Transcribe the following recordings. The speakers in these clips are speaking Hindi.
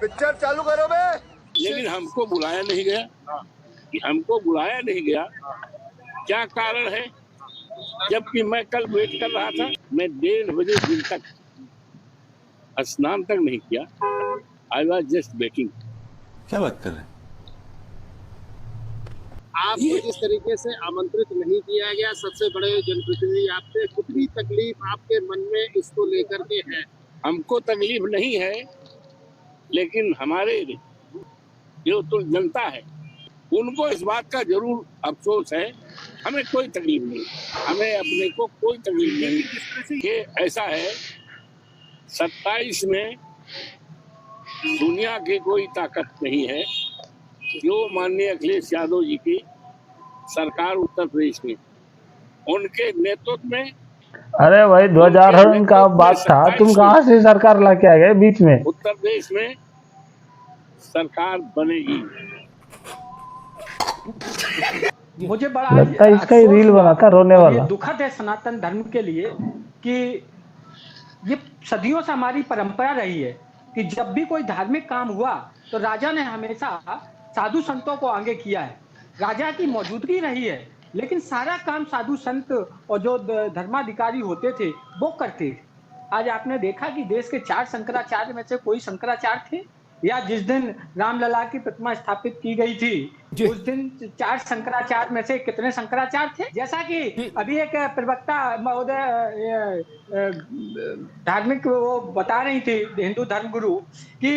पिक्चर चालू करो बे। लेकिन हमको बुलाया नहीं गया। कि हमको बुलाया नहीं गया, क्या कारण है? जबकि मैं कल वेट कर रहा था, मैं 1:30 बजे दिन तक स्नान तक नहीं किया। I was just waiting. क्या बात कर रहे हैं? आपको जिस तरीके से आमंत्रित नहीं किया गया, सबसे बड़े जनप्रतिनिधि आपसे, कितनी तकलीफ आपके मन में इसको लेकर के है? हमको तकलीफ नहीं है, लेकिन हमारे जो तो जनता है उनको इस बात का जरूर अफसोस है। हमें कोई तकलीफ नहीं, हमें अपने को कोई तकलीफ नहीं। ये ऐसा है, 27 में दुनिया की कोई ताकत नहीं है जो माननीय अखिलेश यादव जी की सरकार उत्तर प्रदेश में, उनके नेतृत्व में। अरे भाई 2000 का बात था, तुम कहाँ से सरकार ला के आ गए बीच में? उत्तर प्रदेश में सरकार बनेगी। मुझे बड़ा लगता है इसका ही रील बना था रोने वाला। दुखद है सनातन धर्म के लिए कि ये सदियों से हमारी परंपरा रही है कि जब भी कोई धार्मिक काम हुआ तो राजा ने हमेशा साधु संतों को आगे किया है। राजा की मौजूदगी रही है, लेकिन सारा काम साधु संत और जो धर्माधिकारी होते थे वो करते। आज आपने देखा कि देश के 4 शंकराचार्य में से कोई शंकराचार्य थे? या जिस दिन रामलला की प्रतिमा स्थापित की गई थी उस दिन 4 शंकराचार्य में से कितने शंकराचार्य थे? जैसा कि अभी एक प्रवक्ता महोदय धार्मिक वो बता रही थी, हिंदू धर्मगुरु, कि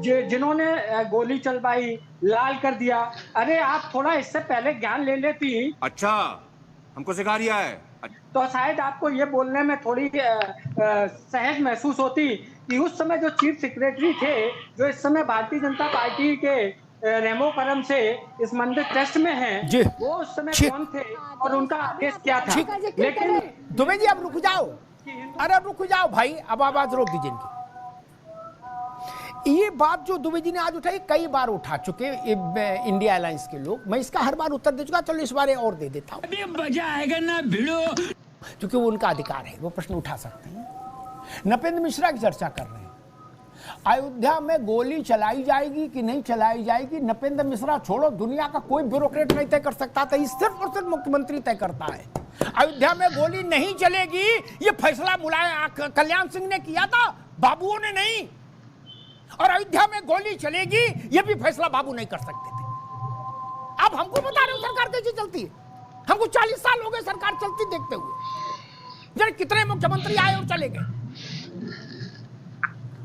जिन्होंने गोली चलवाई, लाल कर दिया। अरे आप थोड़ा इससे पहले ज्ञान ले लेती। अच्छा, हमको सिखा रिया है तो शायद आपको ये बोलने में थोड़ी सहज महसूस होती कि उस समय जो चीफ सेक्रेटरी थे, जो इस समय भारतीय जनता पार्टी के रेमो करम से इस मंदिर ट्रस्ट में हैं, वो उस समय कौन थे और उनका आदेश क्या था? लेकिन दुबे जी, अब रुक जाओ। अरे रुक जाओ भाई, अब आवाज रोक दीजिए इनकी। ये बात जो दुबे जी ने आज उठाई, कई बार उठा चुके इंडिया अलायंस के लोग। मैं इसका हर बार उत्तर दे चुका, चलो इस बार और दे देता हूं। मजा आएगा ना भिड़ो, क्योंकि वो उनका अधिकार है, वो प्रश्न उठा सकते हैं। नपेंद्र मिश्रा की चर्चा कर रहे हैं, अयोध्या में गोली चलाई जाएगी कि नहीं चलाई जाएगी, नपेंद्र मिश्रा छोड़ो, दुनिया का कोई ब्यूरोक्रेट नहीं तय कर सकता था, सिर्फ और सिर्फ मुख्यमंत्री तय करता है। अयोध्या में गोली नहीं चलेगी, ये फैसला मुलायम कल्याण सिंह ने किया था, बाबुओं ने नहीं। और अयोध्या में गोली चलेगी, ये भी फैसला बाबू नहीं कर सकते थे। अब हमको बता रहे हो सरकार कैसे चलती है? हमको 40 साल हो गए सरकार चलती देखते हुए। जरा कितने मुख्यमंत्री आए और चले गए।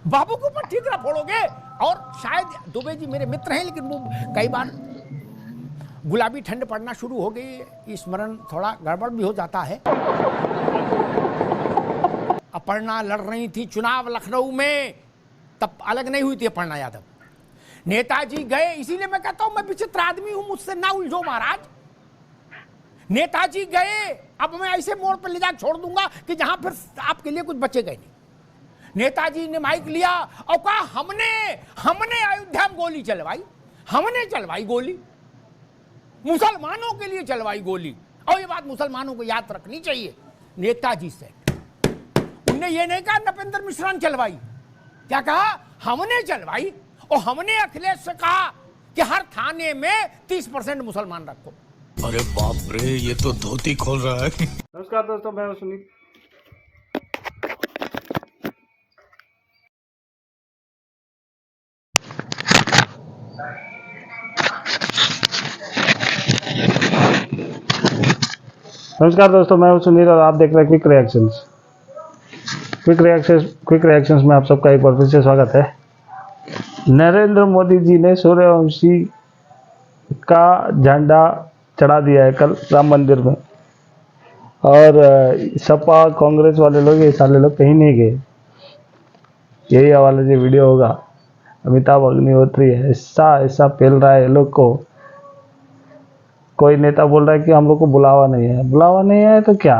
बाबू के ऊपर ठीक ना फोड़ोगे। और शायद दुबे जी मेरे मित्र हैं, लेकिन वो कई बार गुलाबी ठंड पड़ना शुरू हो गई, स्मरण थोड़ा गड़बड़ भी हो जाता है। अपर्णा लड़ रही थी चुनाव लखनऊ में, तब अलग नहीं हुई थी अपर्णा यादव। नेताजी गए, इसीलिए मैं कहता हूं मैं विचित्र आदमी हूं, मुझसे ना उलझो महाराज। नेताजी गए, अब मैं ऐसे मोड़ पर ले जाकर छोड़ दूंगा कि जहां फिर आपके लिए कुछ बचेगा नहीं। नेताजी ने माइक लिया और कहा हमने अयोध्या में गोली चलवाई, हमने चलवाई गोली, मुसलमानों के लिए चलवाई गोली। और ये बात मुसलमानों को याद रखनी चाहिए। नेताजी से उनने ये नहीं कहा नपेंद्र मिश्रा ने चलवाई, क्या कहा? हमने चलवाई। और हमने अखिलेश से कहा कि हर थाने में 30% मुसलमान रखो। अरे बाप रे, ये तो धोती खोल रहा है। नमस्कार दोस्तों, मैं सुनील। नमस्कार दोस्तों, मैं सुनील और आप देख रहे हैं क्विक रिएक्शंस। क्विक रिएक्शंस में आप सबका एक बार फिर से स्वागत है। नरेंद्र मोदी जी ने सूर्यवंशी का झंडा चढ़ा दिया है कल राम मंदिर में, और सपा कांग्रेस वाले लोग, ये साले लोग कहीं नहीं गए। यही वाला जो वीडियो होगा, अमिताभ अग्निहोत्री है ऐसा पेल रहा है लोग को। कोई नेता बोल रहा है कि हम लोग को बुलावा नहीं है। बुलावा नहीं है तो क्या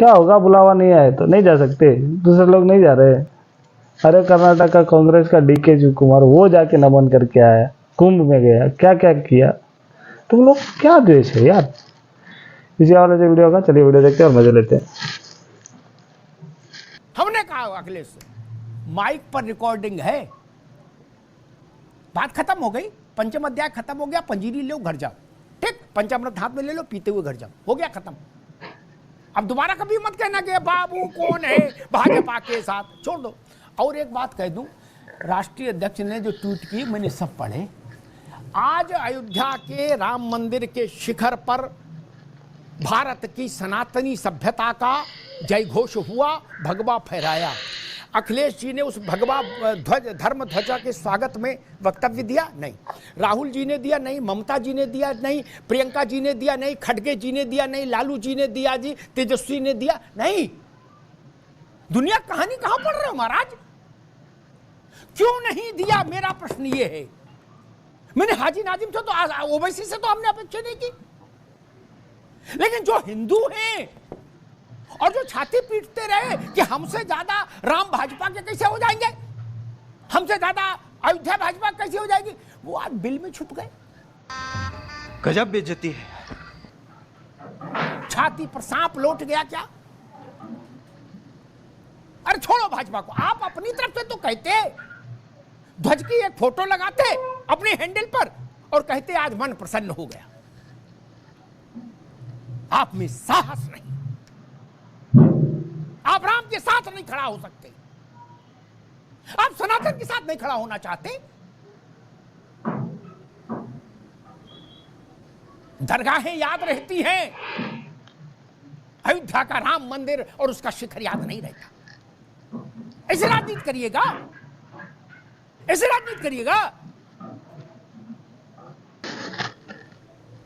होगा? बुलावा नहीं आए तो नहीं जा सकते, दूसरे लोग नहीं जा रहे। अरे कर्नाटक का कांग्रेस का डीके शिवकुमार, वो जाके नमन करके आया, कुंभ में गया, क्या क्या किया। तुम लोग क्या द्वेष है यार? इसी वाले से वीडियो का, चलिए वीडियो देखते हैं और मजे लेते हैं। हमने कहा अखिलेश से, माइक पर रिकॉर्डिंग है, बात खत्म हो गई, पंचम अध्याय खत्म हो गया, पंजीरी लो घर जाओ, ठीक, पंचामृत हाथ में ले लो, पीते हुए घर जाओ, हो गया खत्म। अब दोबारा कभी मत कहना कि बाबू कौन है भाजपा के साथ, छोड़ दो। और एक बात कह दूं, राष्ट्रीय अध्यक्ष ने जो ट्वीट की मैंने सब पढ़े। आज अयोध्या के राम मंदिर के शिखर पर भारत की सनातनी सभ्यता का जय घोष हुआ, भगवा फहराया। अखिलेश जी ने उस भगवा ध्वज धर्म ध्वजा के स्वागत में वक्तव्य दिया? नहीं। राहुल जी ने दिया? नहीं। ममता जी ने दिया? नहीं। प्रियंका जी ने दिया? नहीं। खड़गे जी ने दिया? नहीं। लालू जी ने दिया? जी। तेजस्वी ने दिया? नहीं। दुनिया कहानी कहां पढ़ रहे हो महाराज? क्यों नहीं दिया, मेरा प्रश्न ये है। मैंने हाजी नाजिम से तो ओवैसी से तो हमने अपेक्षा नहीं की, लेकिन जो हिंदू हैं और जो छाती पीटते रहे कि हमसे ज्यादा राम भाजपा के कैसे हो जाएंगे, हमसे ज्यादा अयोध्या भाजपा कैसे हो जाएगी, वो आज बिल में छुप गए। गजब बेइज्जती है। छाती पर सांप लौट गया क्या? अरे छोड़ो भाजपा को, आप अपनी तरफ से तो कहते, ध्वज की एक फोटो लगाते अपने हैंडल पर और कहते आज मन प्रसन्न हो गया। आप में साहस नहीं, आप राम के साथ नहीं खड़ा हो सकते, आप सनातन के साथ नहीं खड़ा होना चाहते। दरगाहें याद रहती हैं, अयोध्या का राम मंदिर और उसका शिखर याद नहीं रहता। ऐसे राजनीति करिएगा, ऐसे राजनीति करिएगा।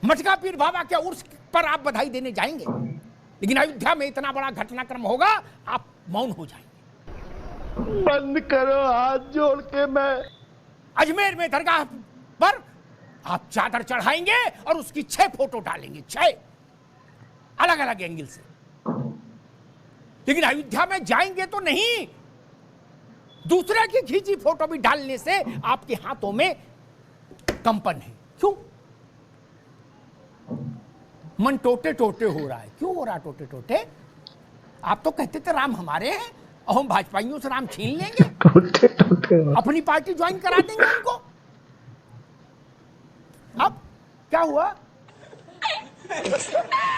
मटका पीर बाबा के उर्स पर आप बधाई देने जाएंगे, लेकिन अयोध्या में इतना बड़ा घटनाक्रम होगा, आप मौन हो जाएंगे। बंद करो, हाथ जोड़ के मैं। अजमेर में दरगाह पर आप चादर चढ़ाएंगे और उसकी 6 फोटो डालेंगे, 6 अलग अलग एंगल से, लेकिन अयोध्या में जाएंगे तो नहीं। दूसरे की खींची फोटो भी डालने से आपके हाथों में कंपन है। क्यों? मन टोटे टोटे हो रहा है। क्यों हो रहा टोटे टोटे? आप तो कहते थे राम हमारे हैं और हम भाजपाइयों से राम छीन लेंगे, टोटे टोटे अपनी पार्टी ज्वाइन करा देंगे उनको। अब क्या हुआ?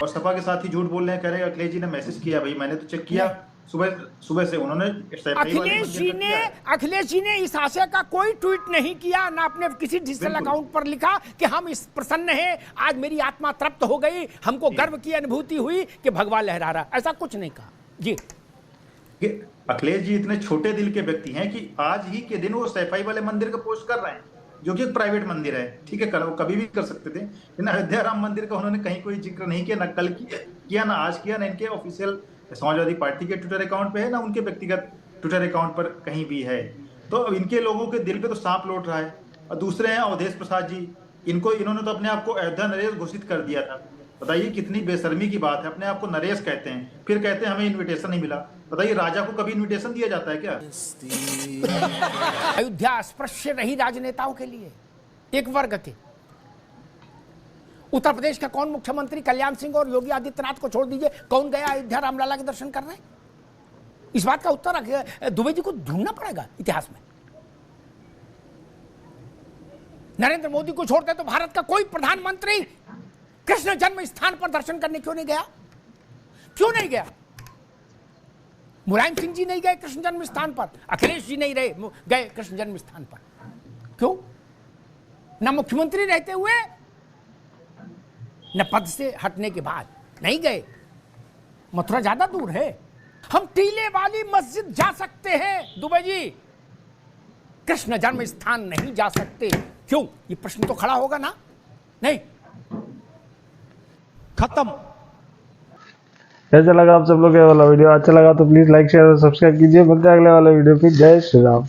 और सपा के साथ ही झूठ बोल रहे हैं, कह रहे हैं अखिलेश जी ने मैसेज किया। भाई मैंने तो चेक किया, सुबह से उन्होंने अखिलेश जी ने इस आशय का कोई ट्वीट नहीं किया, ना अपने किसी डिजिटल अकाउंट पर लिखा कि हम इस प्रसन्न हैं, आज मेरी आत्मा तृप्त हो गई, हमको गर्व की अनुभूति हुई कि भगवा लहरा रहा। ऐसा कुछ नहीं कहा जी। अखिलेश जी इतने छोटे दिल के व्यक्ति हैं कि आज ही के दिन वो सैफई वाले मंदिर का पोस्ट कर रहे हैं, जो कि एक प्राइवेट मंदिर है। ठीक है, वो कभी भी कर सकते थे, लेकिन अयोध्या राम मंदिर का उन्होंने कहीं कोई जिक्र नहीं किया, ना कल किया, ना आज किया, ना इनके ऑफिशियल समाजवादी पार्टी के ट्विटर अकाउंट पे है, ना उनके व्यक्तिगत ट्विटर अकाउंट पर कहीं भी है। तो इनके लोगों के दिल पे तो सांप लौट रहा है। और दूसरे हैं अवधेश प्रसाद जी, इन्होंने तो अपने आप को अयोध्या नरेश घोषित कर दिया था। बताइए कितनी बेशर्मी की बात है, अपने आप को नरेश कहते हैं, फिर कहते हैं हमें इन्विटेशन नहीं मिला। बताइए राजा को कभी इन्विटेशन दिया जाता है क्या? अयोध्या स्पृश्य रही राजनेताओं के लिए, एक वर्ग के। उत्तर प्रदेश का कौन मुख्यमंत्री, कल्याण सिंह और योगी आदित्यनाथ को छोड़ दीजिए, कौन गया अयोध्या रामलला के दर्शन करने? इस बात का उत्तर दुबे जी को ढूंढना पड़ेगा इतिहास में। नरेंद्र मोदी को छोड़कर तो भारत का कोई प्रधानमंत्री कृष्ण जन्म स्थान पर दर्शन करने क्यों नहीं गया? क्यों नहीं गया? मुलायम सिंह जी नहीं गए कृष्ण जन्म स्थान पर, अखिलेश जी नहीं गए कृष्ण जन्म स्थान पर। क्यों? न मुख्यमंत्री रहते हुए, न पद से हटने के बाद नहीं गए। मथुरा ज्यादा दूर है। हम टीले वाली मस्जिद जा सकते हैं दुबे जी, कृष्ण जन्म स्थान नहीं जा सकते। क्यों? ये प्रश्न तो खड़ा होगा ना? नहीं। खत्म। कैसा लगा आप सब लोग ये वाला वीडियो? अच्छा लगा तो प्लीज लाइक शेयर और सब्सक्राइब कीजिए। मिलते हैं अगले वाले वीडियो पे। जय श्री राम।